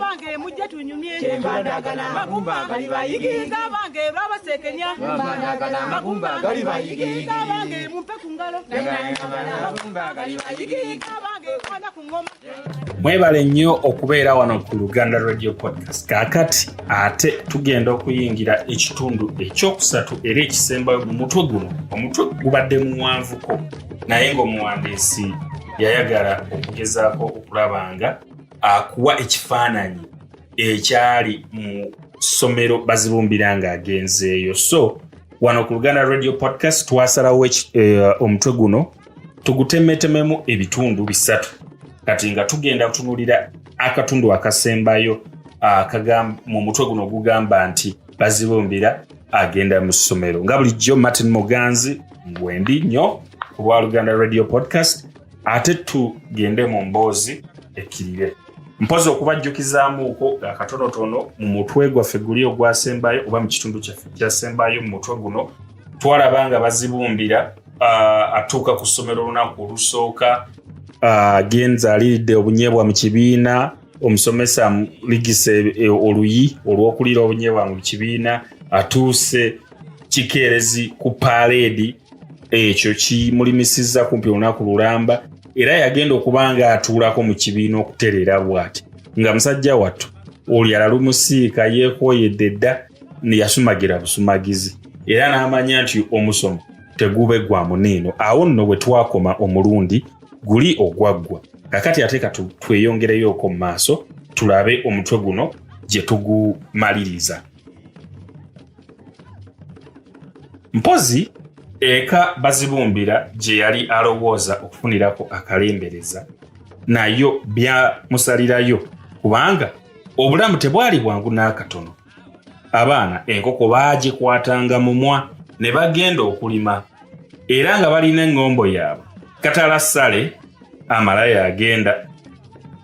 bange mujja tunyumye magumba gali bayigiga bange babasekenya magumba gali bayigiga bange mumpe kungalo magumba gali bayigiga bange kwana kungoma. Mwebale nnyo okubeera wano ku Luganda Radio Podcast. Kakati ate tugenda okuyingira ekitundu ekyokusatu era ekisembayo mu mutwe guno. Omutwe gubadde muwanvuko naye ng'omuwandiisi yayagala okugezaako okulabanga akuwa ekifaananyi ekyali mu ssomero Bazibumbira ng'agenzeeyo. So wano ku Luganda Radio Podcast twasalawo omutwe guno tugutemetememu ebitundu bisatu. Kati nga tugenda kutunulira akatundu akasembayo mu mutwe guno gugamba nti Bazibumbira agenda mu ssomero. Nga bulijjo Martin Muganzi ngwendi nnyo ku lwa Luganda Radio Podcast. Ate tugende mu mboozi ekkirire. Mpozi okubajjukizaamuuko akatonotono mu mutwe gwaffe guli ogwasembayo oba mu kitundu kyaffe kyasembayo mu mutwe guno twalabanga Bazibumbira atuuka ku ssomero olunaku olusooka. Genza aliridde obunyeebwa mu kibiina, omusomesa ligise oluyi olw'okulira obunyeebwa mu kibiina, atuuse kikeerezi ku parade ekyo kimulimisizza kumpi olunaku lulamba, era yagenda okubanga atuulako mu kibiina okutereera bw'ati nga musajja wattu oluyala lumusiika yeekooyedde dda yasumagira busumagizi era n'amanya nti omusomo tegube gwa muniino. Awo nno bwe twakoma omulundi guli ogwaggwa. Kakati ate tweyongereyoko mu maaso tulabe omutwe guno gye tugumaliriza. Mpozi eka Bazibumbira gye yali alowooza okufunirako akalembereza nayo byamusalirayo kubanga obulamu tebwali bwangu n'akatono. Abaana enkoko baagikwatanga mumwa ne bagenda okulima era nga balina eŋŋombo yaabwe. Katala ssale amalayo agenda.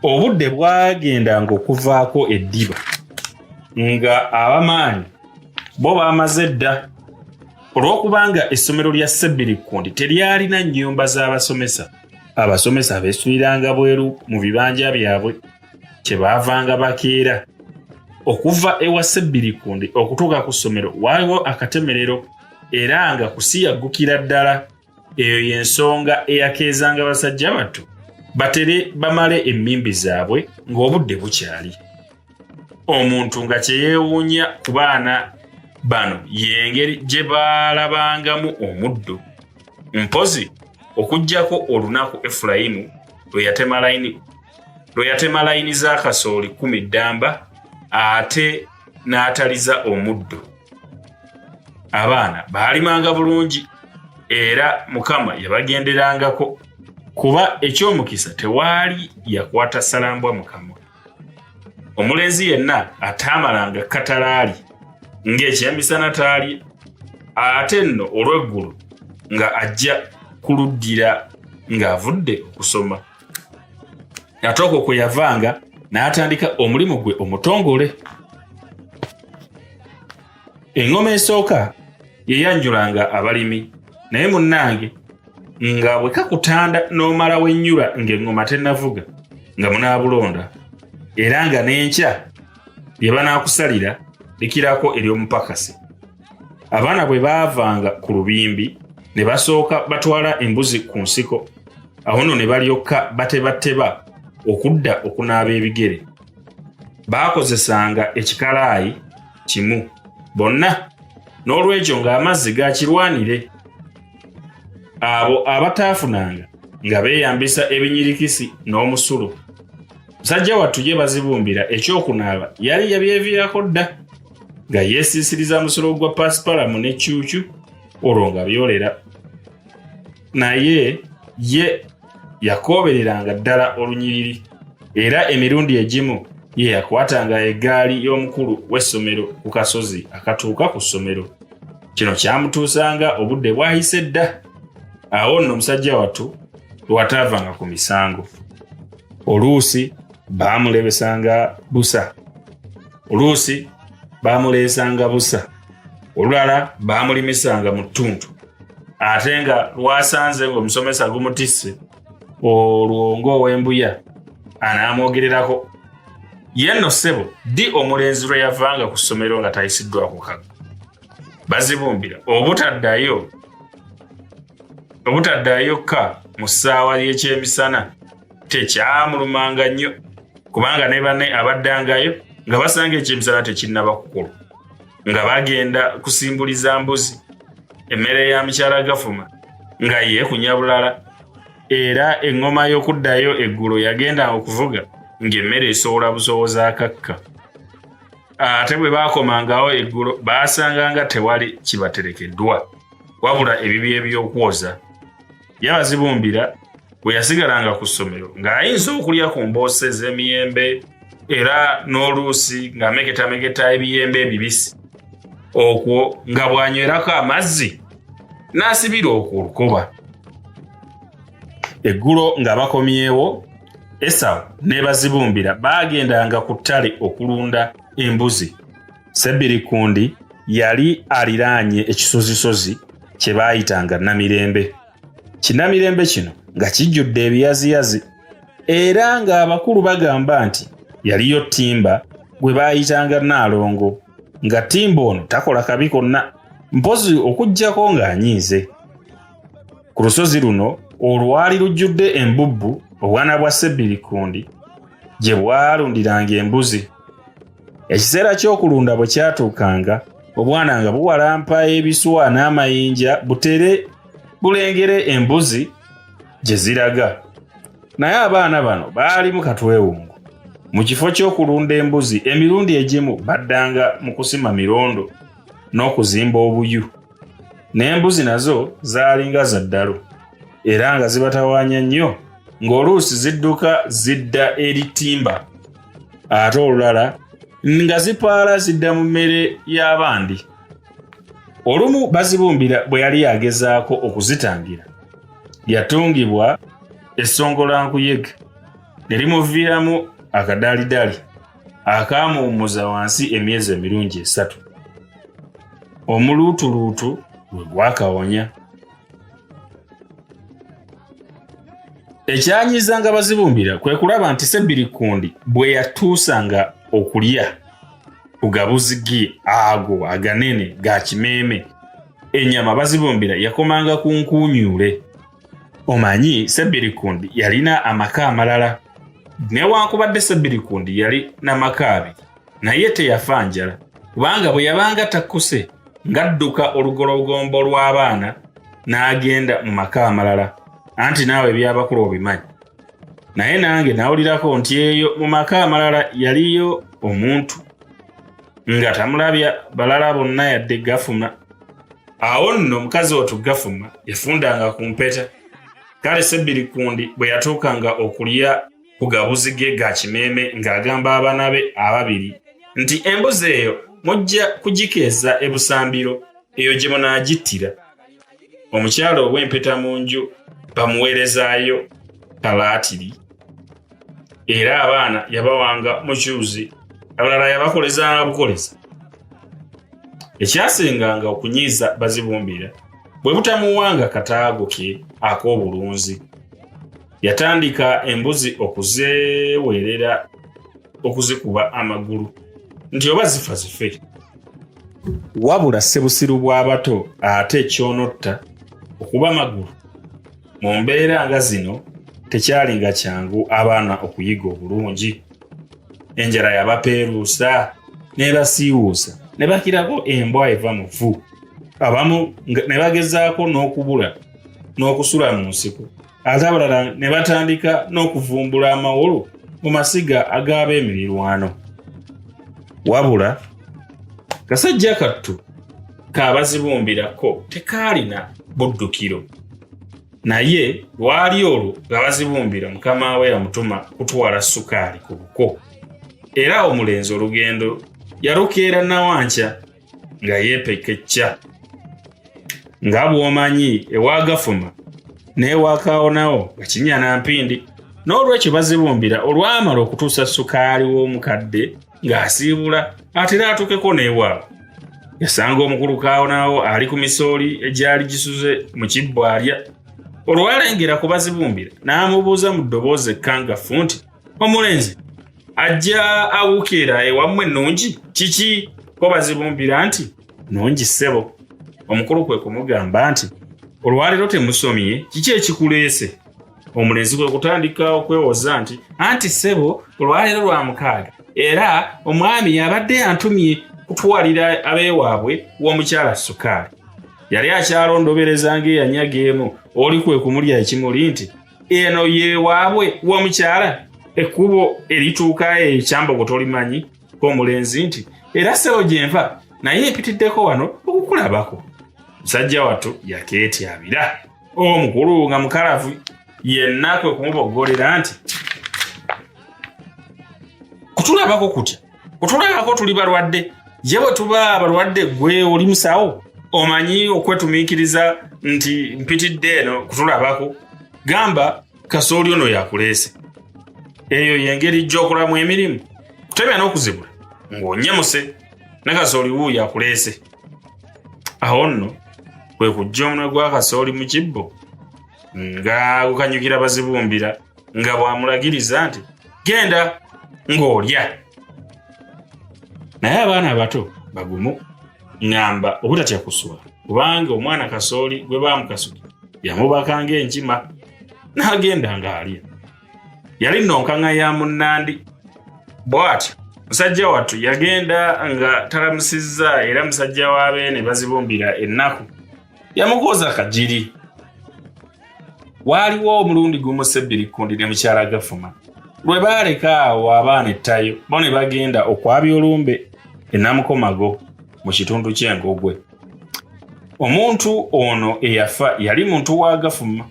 Obudde bwagendanga okuvaako eddiba nga abamaanyi bo baamaze dda olw'okubanga essomero lya Ssebirikundi teryalina nnyumba z'abasomesa. Abasomesa beesuliranga bweru mu bibanja byabwe kye baavanga bakeera. Okuva ewa Ssebirikundi okutuuka ku ssomero waaliwo akatemerero era nga kusiyaggukira ddala. Eyo y'ensonga eyakeezanga abasajja battu batere bamale emmimbi zaabwe ng'obudde bukyali. Omuntu nga kye yeewuunya ku baana bano y'engeri gye baalabangamu omuddo. Mpozi okuggyako olunaku Efulayimu lwe yatema layini za kasooli 10 ddamba ate n'ataliza omuddo. Abaana baalimanga bulungi era Mukama yabagenderangako kuba ekyomukisa tewaali yakwata salambwa mu kamwa. Omulenzi yenna ataamalanga katalaali ng'ekyamisana taali ate nno olw'eggulu nga ajja kuluddira ng'avudde okusoma. Natooka kwe yavanga n'atandika omulimu gwe omutongole. Engoma esooka ye yanjulanga abalimi naye munnange nga bwe kakutanda n'omalawo ennyula ng'engoma tennavuga nga munaabulonda era nga n'enkya lye banaakusalira likirako ery'omupakasi. Abaana bwe baavanga ku lubimbi ne basooka batwala embuzi ku nsiko awo nno ne balyoka batebateba okudda okunaaba ebigere. Baakozesanga ekikalaayi kimu bonna n'olwekyo ng'amazzi gaakirwanire. Abo abataafunanga nga beeyambisa ebinyirikisi n'omusulo. Musajja wattu ye Bazibumbira ekyokunaaba yali yabyeviirako dda nga yeesiisiriza musulo gwa pasipalamu ne cyucyu olwo nga byolera. Naye ye yakoobereranga ddala olunyiriri era emirundi egimu ye yakwatanga eggaali y'omukulu w'essomero ku kasozi akatuuka ku ssomero. Kino kyamutuusanga obudde bwayise dda. Awo nno musajja wattu lwataavanga ku misango. Oluusi baamulebesanga busa, oluusi baamuleesanga busa, olulala baamulimisanga mu ttuntu. Ate nga lwasanze ng'omusomesa gumutisse olwo ng'ow'embuya anaamwogererako yenno ssebo ddi omulenzi lwe yavanga ku ssomero nga tayisiddwa ku kago. Bazibumbira obutaddayo ka mu ssaawa y'ekyemisana tekyamulumanga nnyo kubanga ne banne abaddangayo nga basanga ekyemisana tekinnaba kukulu nga bagenda kusimbuliza mbuzi, emmere ya mukyala Gafuma nga yeekunya bulala era eŋŋoma y'okuddayo eggulo yagenda okuvuga ng'emmere esowola busowoza akakka. Ate bwe baakomangawo eggulo baasanganga tewali kibaterekeddwa wabula ebibi eby'okwoza. Bazibumbira bwe yasigalanga ku ssomero ng'ayinza okulya ku mboose z'emiyembe era n'oluusi ng'amegetamegeta ebiyembe ebibisi. Okwo nga bw'anywerako amazzi n'asibira okulukoba. Eggulo nga bakomyewo, Esawu ne Bazibumbira baagendanga ku ttale okulunda embuzi. Ssebirikundi yali aliraanye ekisozisozi kye baayitanga Namirembe. Kinamirembe kino nga kijjudde ebiyaziyazi era ng'abakulu bagamba nti yaliyo Ttimba gwe baayitanga Nnaalongo, nga Ttimba ono takola kabi konna mpozi okuggyako ng'anyiize. Ku lusozi luno olwali lujjudde embubbu obwana bwa Ssebirikundi gye bwalundiranga embuzi. Ekiseera ky'okulunda bwe kyatuukanga, obwana nga buwalampa ebiswa n'amayinja butere bulengere embuzi gye ziraga. Naye abaana bano baalimu katwewungu. Mu kifo ky'okulunda embuzi emirundi egimu baddanga mu kusima mirondo n'okuzimba obuyu. N'embuzi nazo zaalinga za ddalo era nga zibatawaanya nnyo ng'oluusi zidduka zidda eri Ttimba ate olulala nga zipaala zidda mu mmere y'abandi. Olumu Bazibumbira bwe yali yagezaako okuzitangira yatungibwa essongolankuyege ne limuviiramu akadaalidali akaamuwummuza wansi emyezi emirungi 3. Omuluutuluutu lwe gwakawonya. Ekyanyizanga Bazibumbira kwe kulaba nti Ssebirikundi bwe yatuusanga okulya ku gabuzi ago aganene ga kimeeme, ennyama Bazibumbira yakomanga ku nkuunyuule. Omanyi Ssebirikundi yalina amaka amalala. Newankubadde Ssebirikundi yali n'amaka abiri naye teyafa njala kubanga bwe yabanga takkuse ng'adduka olugologombo lw'abaana n'agenda mu maka amalala. Anti naawe eby'abakulu obimanyi. Naye nange nawulirako nti eyo mu maka amalala yaliyo omuntu nga tamulabya balala bonna yadde Gafuma. Awo nno omukazi otu Gafuma yafundanga ku mpeta. Kale Ssebirikundi bwe yatuukanga okulya ku gabuzi ge ga kimeeme ng'agamba abaana be ababiri nti embuzi eyo mujja kugikeeza ebusambiro eyo gye munaagittira. Omukyala ow'empeta mu nju bamuweerezaayo kalaatiri era abaana yabawanga mukyuzi, abalala yabakolezanga bukoleza. Ekyasinganga okunyiiza Bazibumbira bwe butamuwanga kataago ke ak'obulunzi. Yatandika embuzi okuzeewerera okuzikuba amagulu nti oba zifa zife. Wabula ssebusiru bw'abato ate ekyonotta okuba magulu. Mu mbeera nga zino tekyalinga kyangu abaana okuyiga obulungi. Enjala yabapeeruusa n'ebasiiwuusa ne bakirako embwa eva mu vvu. Abamu ne bagezaako n'okubula n'okusula mu nsiko ate abalala ne batandika n'okuvumbula amawolu mu masiga ag'ab'emirirwano. Wabula kasajja kattu k'Abazibumbirako tekaalina buddukiro. Naye lwali olwo nga Bazibumbira mukama we yamutuma kutwala sukaali ku buko. Era omulenzi olugendo yalukeera Nawankya nga yeepekecca. Nga bw'omanyi ewa Gafuma n'ewakaawonawo nga kinyana mpindi. N'olwekyo Bazibumbira olwamala okutuusa sukaali w'omukadde ng'asiibula ate n'atuukeko n'ewaabwe. Yasanga omukulu kaawonawo ali ku misooli egyali gisuze mu kibbo alya. Olwalengera ku Bazibumbira n'amubuuza mu ddoboozi ekkangafu nti, "Omulenzi, ajja awukira ewammwe ennungi kiki ko Bazibumbira nti nnungi ssebo. Omukulu kwe kumugamba nti olwaleero temusomye kiki ekikuleese? Omulenzi kwe kutandika okwewoza nti anti ssebo olwaleero lwa mukaaga era omwami yabadde antumye kutwalira abeewaabwe w'omukyala Sukaali. Yali akyalondobereza ng'eyanyageemu oli kwe kumulya ekimuli nti eno yeewaabwe w'omukyala ekkubo erituuka ekyambogo tolimanyi k'omulenzi nti era ssebo gye nva naye mpitiddeko wano okukulabako. Musajja wattu yakeetyabira. Omukulu nga mukalavu yenna kwe kumuboggolera nti kutulabako kutya? Kutulabako tuli balwadde? Ye bwe tuba abalwadde gwe oli musawo? Omanyi okwetumiikiriza nti mpitidde eno kutulabako? Gamba kasooli ono yakuleese. Eyo y'engeri gy'okolamu emirimu. Kutemya n'okuzibula ng'onnyemuse ne kasooli wuuyo yakuleese. Awo nno kwe kujja omunwe gwa kasooli mu kibbo nga gukanyukira Bazibumbira nga bw'amulagiriza nti genda ng'olya. Naye abaana abato bagumu ngamba obutatya kusula kubanga omwana kasooli gwe baamukasuka yamubaka ng'enkima n'agenda ng'alya. Yali nnonkanga ya munnandi. Bw'atyo musajja wattu yagenda nga talamusizza era musajja wa beene Bazibumbira ennaku yamukoza kajiri. Waaliwo omulundi gumu Ssebirikundi ne mukyala Gafuma lwe baaleka awo abaana ettayo bo ne bagenda okwabya olumbe e Namukomago mu kitundu ky'Engogwe. Omuntu ono eyafa yali muntu wa Gafuma,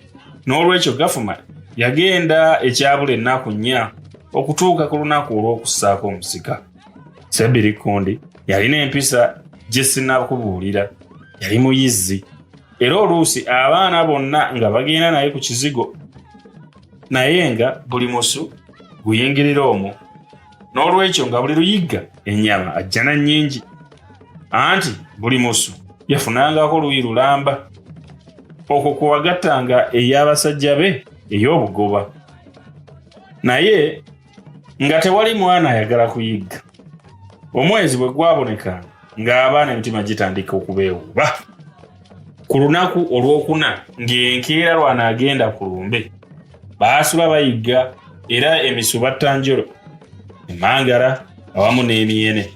n'olwekyo Gafuma yagenda ekyabula ennaku nnya okutuuka ku lunaku olw'okussaako omusika. Ssebirikundi yalina empisa gye sinnakubuulira, yali muyizzi era oluusi abaana bonna nga bagenda naye ku kizigo naye nga buli musu guyingirira omwo, n'olwekyo nga buli luyiga ennyama ajja na nnyingi anti buli musu yafunangako luyi lulamba. Okwo kwe wagattanga ey'abasajja be ey'obugoba. Naye nga tewali mwana ayagala kuyigga. Omwezi bwe gwabonekanga ng'abaana emitima gitandika okubeewuuba. Ku lunaku olwokuna ng'enkeera lwanaagenda ku lumbe baasula bayigga era emisu battanjolo, emangala awamu n'emiyene.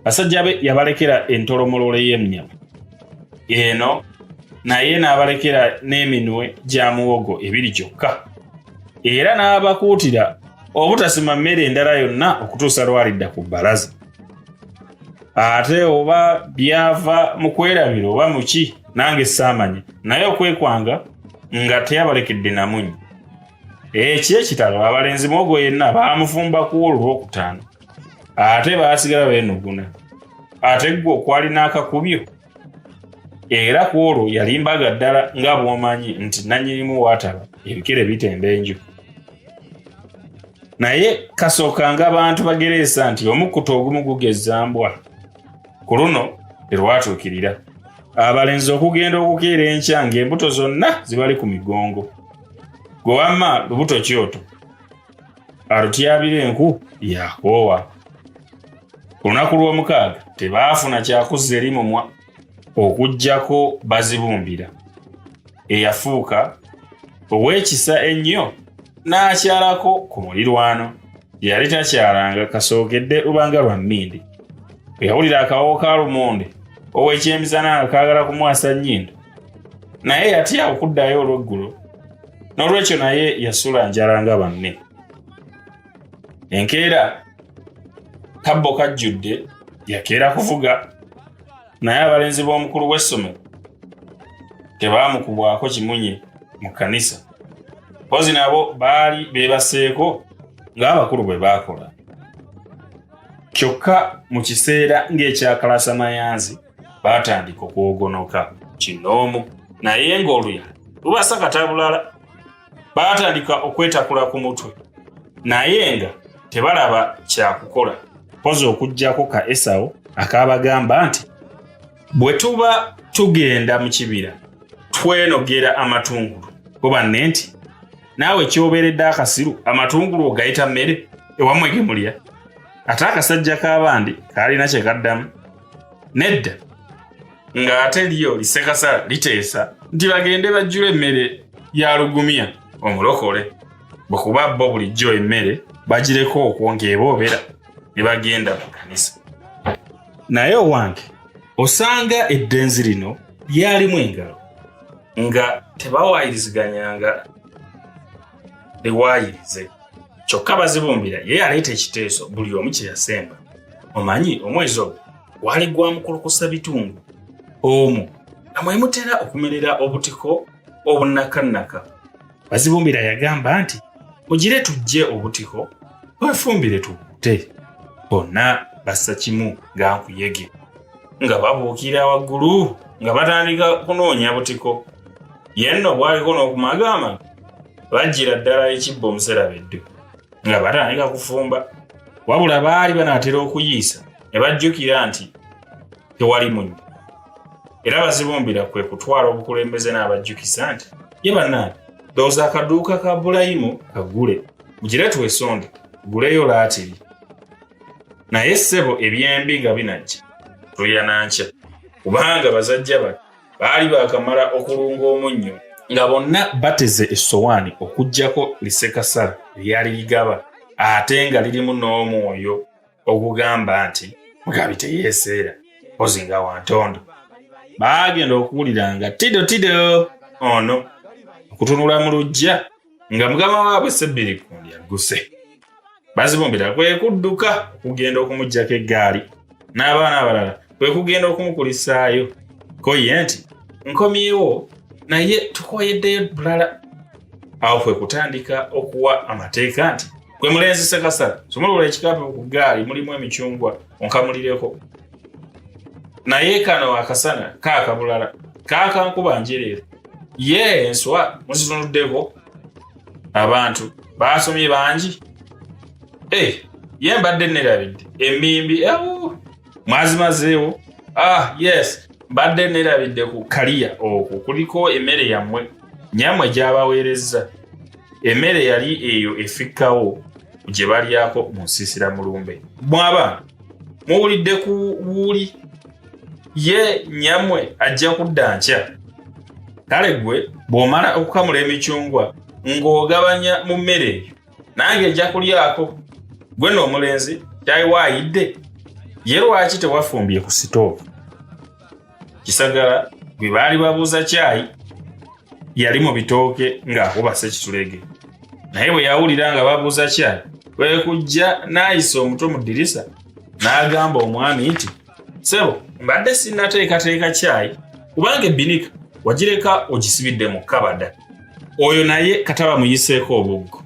Basajja be yabalekera entolomolole y'ennyama eno naye n'abalekera n'eminwe gya muwogo ebiri kyokka era n'abakuutira obutasima mmere endala yonna okutuusa lwalidda ku bbalaza. Ate oba byava mu kwerabira oba muki nange saamanya naye okwekwanga nga teyabalekedde namunyi. Ekyekitalo abalenzi muwogo yenna baamufumba ku olw'okutaano ate baasigala beenuguna. Ate gwe okwali n'akakubyo era ku olwo yalimbaga ddala nga bw'omanyi nti nannyinimu waataba ebikere bitemba enju. Naye kasookanga abantu bagereesa nti omukkuto ogumu gugezza mbwa. Ku luno terwatuukirira. Abalenzi okugenda okukeera enkya ng'embuto zonna zibali ku migongo. Gwe wamma lubuto kyoto alutyabira enku yakoowa. Ku lunaku lw'omukaaga tebaafuna kyakuzza eri mumwa okuggyako Bazibumbira eyafuuka ow'ekisa ennyo n'akyalako ku mulirwano. Yali takyalanga kasookedde lubanga lwa mmindi. Yawulira akawo ka lumonde ow'ekyemizana nga kaagala kumwasa nnyindo naye yatya okuddayo olweggulo, n'olwekyo naye yasula njala nga banne. Enkeera kabbo kajjudde yakeera kuvuga naye abalenzi b'omukulu w'essomero tebaamukubwako kimunye mu kkanisa. Mpozi nabo baali beebaseeko ng'abakulu bwe baakola. Kyokka mu kiseera ng'ekyakalasa-mayanzi baatandika okwogonoka kinoomu naye ng'oluya lubasakata bulala. Baatandika okwetakula ku mutwe naye nga tebalaba kyakukola mpozi okuggyako ka Esawo akaabagamba nti bwe tuba tugenda mu kibira twenogera amatungulu kuba nne nti naawe kyobeeredde akasiru amatungulu ogayita mmere ewamwegemulya ate akasajja k'abandi kaalina kye kaddamu nedda ng'ate lyo lisekasala liteesa nti bagende bajjula emmere ya lugumya omulokole bwe kuba bo bulijjo emmere bagireko okwo ng'eboobera ne bagenda mu kkanisa. Naye owange osanga eddenzi lino lyalimu engalo nga tebawaayiriziganyanga liwaayirize. Kyokka Bazibumbira ye yaleeta ekiteeso buli omu kye yasemba. Omanyi omwezi ogwo gwali gwamukulukusa bitungu omwo nga mwe mutera okumerera obutiko obunnakannaka. Bazibumbira yagamba nti mugire tujje obutiko wefumbire tubuute. Bonna bassa kimu nga nkuyege nga babuukira waggulu nga batandika kunoonya butiko. Yenno bwaliko n'okumagama bajjira ddala ekibbo omuserabedde nga batandika kufumba, wabula baali banaatera okuyiisa ne bajjukira nti tewali munnyo. Era Bazibumbira kwe kutwala obukulembeze n'abajjukisa nti ye bannange ndowooza akaduuka ka Bulayimu kagule mugire twesonde guleyo laatiri. Naye ssebo ebyembi nga binajja tulya nankya kubanga bazajja bati baali baakamala okulunga omunnyo nga bonna bateze essowaani okuggyako lisekasala lyali ligaba ate nga lirimu n'omwoyo ogugamba nti mugabi teyeeseera mpozi nga wantondo. Baagenda okuwulira nga tido ono okutunula mu luggya nga mugama waabwe Sebbirikundi agguse. Bazibumbira kwe kudduka okugenda okumuggyako eggaali n'abaana abalala kwe kugenda okumukulisaayo ko ye nti nkomyewo naye tukoyeddeyo bulala. Awo kwe kutandika okuwa amateeka nti gwe mulenzi Sekasala somulula ekikapu ku ggaali mulimu emicungwa onkamulireko. Naye kano akasana kaaka bulala kaakankuba njereero ye enswa muzitunuddeko. Abantu baasomye bangi ye mbadde nerabidde emmimbi mwazimazeewo. Yes mbadde nerabidde ku kaliya okwo kuliko emmere yammwe nyammwe gy'abaweerezza. Emmere yali eyo efikkawo gye balyako mu nsiisira mulumbe. Mwaba muwulidde ku wuuli ye nyammwe ajja kudda nkya. Kale gwe bw'omala okukamula emicungwa ng'ogabanya mu mmere eyo nange ejja kulyako. Gwe n'omulenzi kyayiwaayidde ye lwaki tewafumbye ku sitoovu? Kisagala bwe baali babuuza caayi yali mu bitooke ng'akuba Ssekitulege. Naye bwe yawulira nga babuuza caayi kwe kujja n'ayisa omutwe mu ddirisa n'agamba omwami nti ssebo mbadde sinnateekateeka caayi kubanga ebbinika wagireka ogisibidde mu kkabada. Oyo naye kataba muyiseeko obuggo.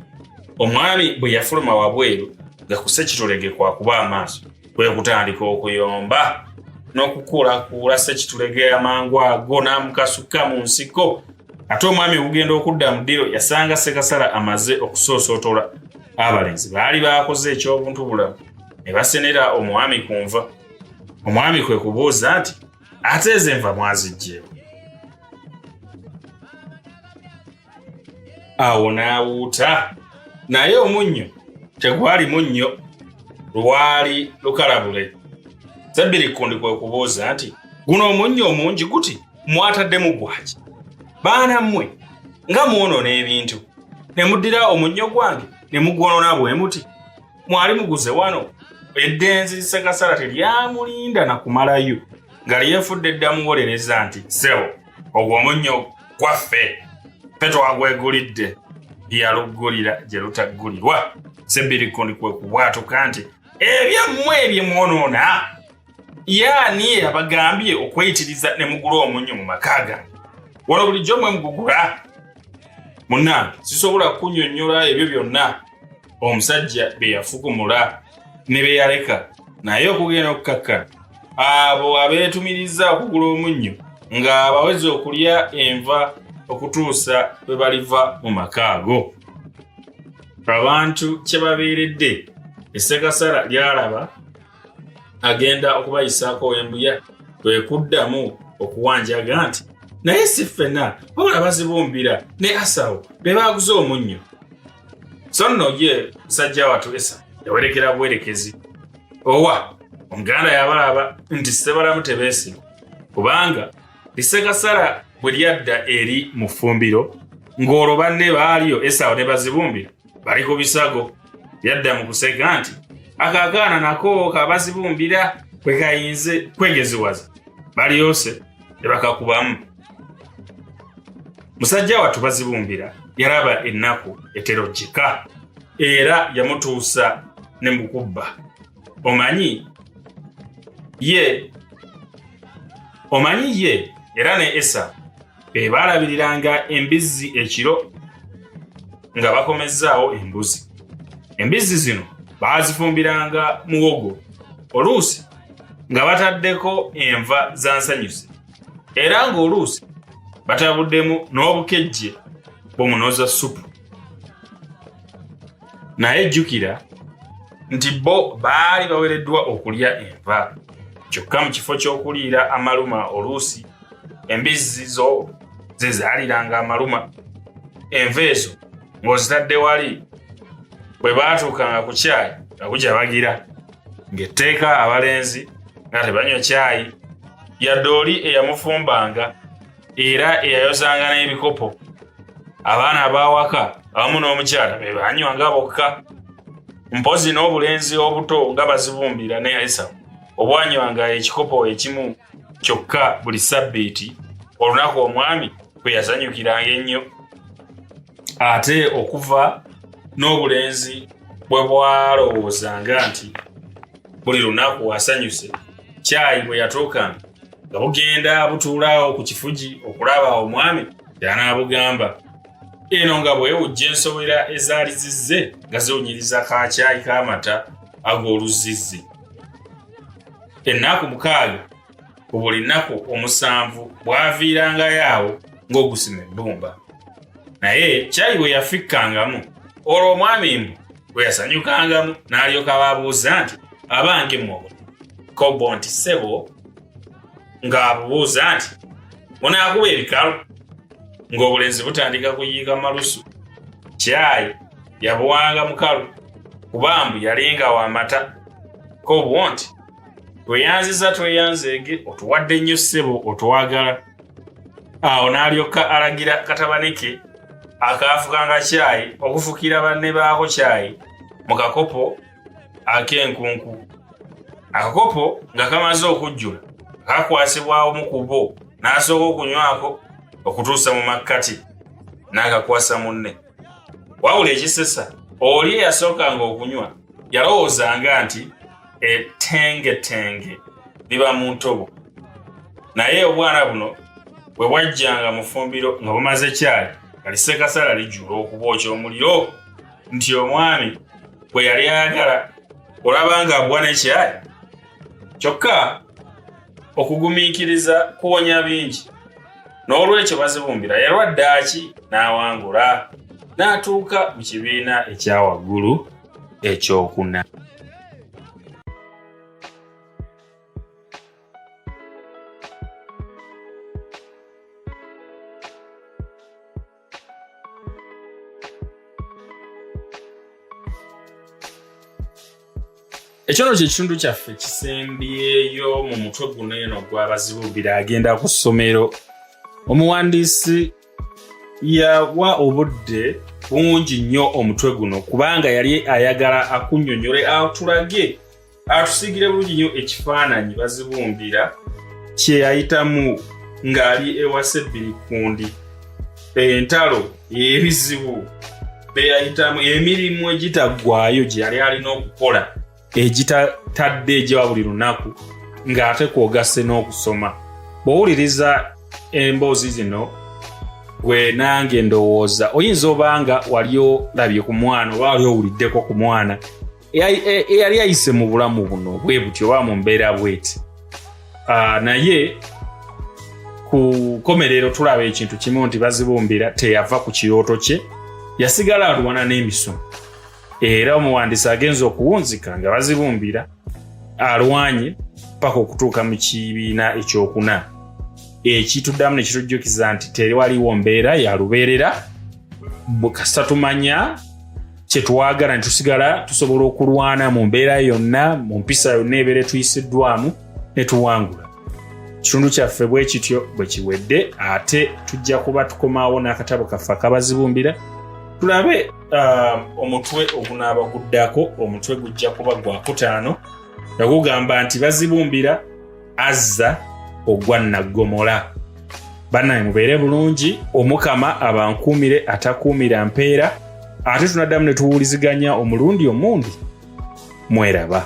Omwami bwe yafuluma wabweru nga ku Ssekitulege kwakuba amaaso kwe kutandika okuyomba n'okukuulakuula Ssekitulege amangu ago n'amukasuka mu nsiko. Ate omwami okugenda okudda mu ddiro yasanga Sekasala amaze okusoosootola. Abalenzi baali baakoze eky'obuntubulamu ne basenera omwami ku nva. Omwami kwe kubuuza nti ate ezo enva mwaziggyewo? Awo n'awuuta. Naye omunnyo tegwali munnyo, lwali lukalabule. Sebbirikundi kwe kubuuza nti guno omunnyo omungi guti mwataddemu gwaki? Baana mmwe nga mwonoona ebintu ne muddira omunnyo gwange ne mugwonoona bwe muti. Mwali muguze wano eddenzi Sekasala teryamulinda na kumalayo nga lyefudde ddamuwolereza nti ssebo ogwo omunnyo gwaffe ffe twagwegulidde. Yaluggulira gye lutaggulirwa. Sebbirikundi kwe kubwatuka nti ebyammwe ebye mwonoona yaani abagambye okweyitiriza ne mugula omunnyo mu maka gange? Wano bulijjo mmwe mugugula. Munnange sisobola kunnyonnyola ebyo byonna omusajja bye yafugumula ne be yaleka. Naye okugenda okukakkana abo abeetumiriza okugula omunnyo ng'abaweze okulya enva okutuusa bwe baliva mu maka ago. Abantu kye babeeredde Sekasala lyalaba agenda okubayisaako embuya kwe kuddamu okuwanjaga nti naye si ffenna wabula Bazibumbira ne Asawo be baaguze omunnyo. So nno ye musajja wattu Esa yawerekera bwerekezi owa omuganda yabalaba nti Ssebalamu tebeesiga kubanga Lisekasala bwe lyadda eri mu ffumbiro ng'olwo banne baaliyo Esaawo ne Bazibumbira bali ku bisago yadda mu kuseka nti akaakaana nako ka Bazibumbira kwe kayinze kwegeziwaza baliyose ne bakakubamu. Musajja wattu Bazibumbira yalaba ennaku eterojjeka era yamutuusa ne mukubba. Omanyi ye era ne Esaawo baalabiriranga embizzi ekiro nga bakomezzaawo embuzi. Embizzi zino baazifumbiranga muwogo oluusi nga bataddeko enva za nsanyuse era ng'oluusi batabuddemu n'obukejje bw'omunoza supu. Naye jjukira nti bo baali bawereddwa okulya enva kyokka mu kifo ky'okuliira amaluma oluusi embizzi zo ze zaaliranga amaluma. Enva ezo ng'ozitadde wali bwe baatuukanga ku caayi nga kujabagira ng'etteeka abalenzi nga tebanywa caayi yadde oli eyamufumbanga era eyayozanga n'ebikopo. Abaana ab'awaka awamu n'omukyala be banywanga bokka. Mpozi n'obulenzi obuto nga Bazibumbira ne Esaawo obwanywanga ekikopo ekimu kyokka buli ssabbiiti olunaku omwami bwe yazanyukiranga ennyo. Ate okuva n'obulenzi bwe bwalowoozanga nti buli lunaku asanyuse caayi bwe yatuukanga nga bugenda butuulaawo ku kifugi okulaba omwami y'anaabugamba. Eno nga bwewujja ensowera ezaali zizze nga ziwunyiriza ka caayi k'amata ag'oluzizzi. Ennaku 6 ku buli nnaku 7 bwaviirangayo awo ng'ogusima ebbumba. Naye caayi bwe yafikkangamu olwo omwami mbu bwe yasanyukangamu n'alyoka baabuuza nti abange mmwe Kobbo nti ssebo ng'abubuuza nti munaakuba ebikalu ng'obulenzi butandika kuyiika malusu. Caayi yabuwanga mukalu kubambu yalinga w'amata. Kobbo nti tweyanziza tweyanzeege otuwadde nnyo ssebo otwagala. Awo n'alyoka alagira katabani ke akaafukanga caayi okufukira banne baako caayi mu kakopo ak'enkunku. Akakopo nga kamaze okujjula kakwasibwawo mu kubo n'asooka okunywako okutuusa mu makkati n'akakwasa munne. Wabula ekisesa oli eyasookanga okunywa yalowoozanga nti ettengetenge liba mu ntobo. Naye obwana buno bwe bwajjanga mu ffumbiro nga bumaze caayi nga Lisekasala lijjula okubookya omuliro nti omwami bwe yali ayagala olaba nga abwa ne caayi. Kyokka okugumiikiriza kuwonya bingi. N'olwekyo Bazibumbira yalwaddaaki n'awangula n'atuuka mu kibiina ekya waggulu ekyokuna. Ekyono ky'ekitundu kyaffe kisembyeyo mu mutwe guno eno gwa Bazibumbira agenda ku ssomero. Omuwandiisi yawa obudde bungi nnyo omutwe guno kubanga yali ayagala akunnyonnyole atulage atusigire bulungi nnyo ekifaananyi Bazibumbira kye yayitamu ng'ali ewase Ebbirikundi, entalo ebizibu be yayitamu, emirimu egitaggwaayo gye yali alina okukola egitatadde egyewa buli lunaku ng'ate kwogase n'okusoma. Bw'owuliriza emboozi zino gwe nange ndowooza oyinza obanga wali olabye ku mwana oba wali owuliddeko ku mwana eyali ayise mu bulamu buno bwe butyo oba mu mbeera bweti. Naye ku komerero tulaba ekintu kimu nti Bazibumbira teyava ku kirooto kye, yasigala alwana n'emisomo. Era omuwandiisi agenza okuwunzika nga Bazibumbira alwanye paka okutuuka mu kibiina ekyokuna. Ekituddamu ne kitujjukiza nti teri waliwo mbeera ya lubeerera kasita tumanya kyetwagala ne tusigala tusobola okulwana mu mbeera yonna mu mpisa yonna ebeere tuyisiddwamu ne tuwangula. Kitundu kyaffe bwe kityo bwe kiwedde, ate tujja kuba tukomaawo n'akatabo kaffe akabazibumbira tulabe omutwe ogunaaba guddako. Omutwe gujja kuba gwa 5 nga gugamba nti Bazibumbira azza ogwa naggomola. Bannaye mubeere bulungi, Omukama abankuumire atakuumira mpeera, ate tunaddamu ne tuwuliziganya omulundi omundi. Mweraba.